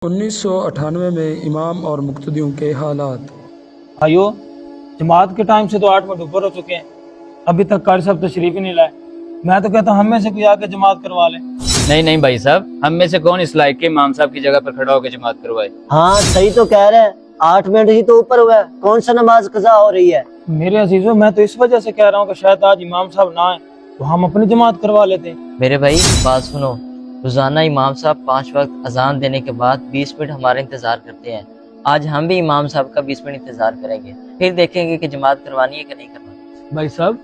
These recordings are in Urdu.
1998 میں امام اور مقتدیوں کے حالات۔ بھائیو، جماعت کے ٹائم سے تو 8 منٹ اوپر ہو چکے ہیں، ابھی تک قاری صاحب تشریف ہی نہیں لائے۔ میں تو کہتا ہوں ہم میں سے کوئی آ کے جماعت کروا لے۔ نہیں بھائی صاحب، ہم میں سے کون اس لائق کے امام صاحب کی جگہ پر کھڑا ہو کے جماعت کروائے؟ ہاں صحیح تو کہہ رہے ہیں، 8 منٹ ہی تو اوپر ہوا ہے، کون سا نماز قضا ہو رہی ہے؟ میرے عزیزوں، میں تو اس وجہ سے کہہ رہا ہوں کہ شاید آج امام صاحب نہ آئیں تو ہم اپنی جماعت کروا لیتے ہیں۔ میرے بھائی بات سنو، روزانہ امام صاحب 5 وقت اذان دینے کے بعد 20 منٹ ہمارا انتظار کرتے ہیں۔ آج ہم بھی امام صاحب کا 20 منٹ انتظار کریں گے، پھر دیکھیں گے کہ جماعت کروانی ہے کہ نہیں کروانی۔ بھائی صاحب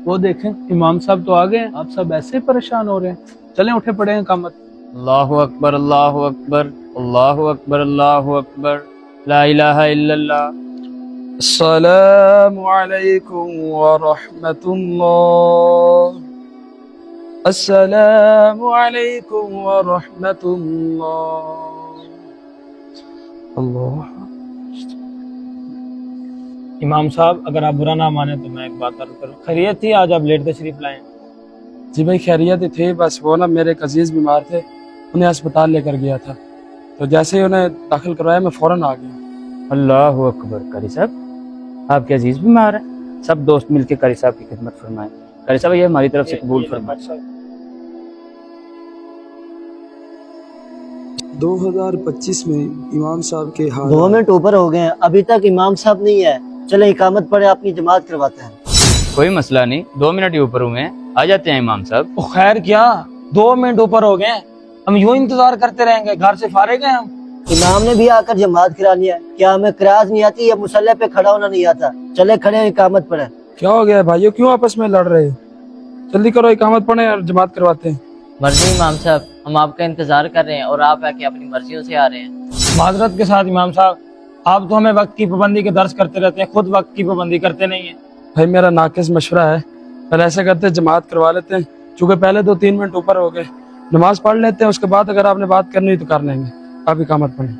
وہ دیکھیں، امام صاحب تو آ گئے ہیں، آپ سب ایسے پریشان ہو رہے ہیں، چلیں اٹھے پڑے ہیں کامت۔ اللہ اکبر اللہ اکبر اللہ اکبر اللہ اکبر، لا الہ الا اللہ۔ السلام علیکم ورحمۃ اللہ، السلام علیکم ورحمۃ اللہ۔ اللہ امام صاحب اگر آپ برا نہ مانیں تو میں ایک بات عرض کروں، خیریت تھی آج آپ لیٹ تشریف لائیں؟ جی بھائی خیریت تھی، بس وہ نا میرے ایک عزیز بیمار تھے، انہیں اسپتال لے کر گیا تھا، تو جیسے ہی انہیں داخل کروایا میں فوراً آ گیا۔ اللہ اکبر۔ قاری صاحب آپ کے عزیز بیمار ہیں، سب دوست مل کے قاری صاحب کی خدمت فرمائیں۔ قاری صاحب یہ ہماری طرف سے قبول فرمائیں۔ 2025 میں امام صاحب کے 2 منٹ اوپر ہو گئے ہیں، ابھی تک امام صاحب نہیں ہے، چلے اقامت پڑھے اپنی جماعت کرواتے ہیں۔ کوئی مسئلہ نہیں، 2 منٹ ہی اوپر ہوئے ہیں، آ جاتے ہیں امام صاحب۔ وہ خیر کیا، 2 منٹ اوپر ہو گئے ہیں، ہم یوں انتظار کرتے رہیں گے؟ گھر سے فارغ ہیں ہم۔ امام نے بھی آ کر جماعت کرانی ہے، کیا ہمیں قراءت نہیں آتی یا مصلی پہ کھڑا ہونا نہیں آتا؟ چلے کھڑے ہیں، اقامت پڑھے۔ کیا ہو گیا بھائیو، کیوں آپس میں لڑ رہے ہو؟ جلدی کرو، اقامت پڑھیں اور جماعت کرواتے ہیں۔ مرضی امام صاحب، ہم آپ کا انتظار کر رہے ہیں اور آپ آ کے اپنی مرضیوں سے آ رہے ہیں۔ معذرت کے ساتھ امام صاحب، آپ تو ہمیں وقت کی پابندی کے درس کرتے رہتے ہیں، خود وقت کی پابندی کرتے نہیں ہیں۔ بھائی میرا ناقص مشورہ ہے، پہلے ایسا کرتے ہیں جماعت کروا لیتے ہیں، چونکہ پہلے 2-3 منٹ اوپر ہو گئے، نماز پڑھ لیتے ہیں، اس کے بعد اگر آپ نے بات کرنی تو کر لیں گے۔ آپ اقامت پڑھیں۔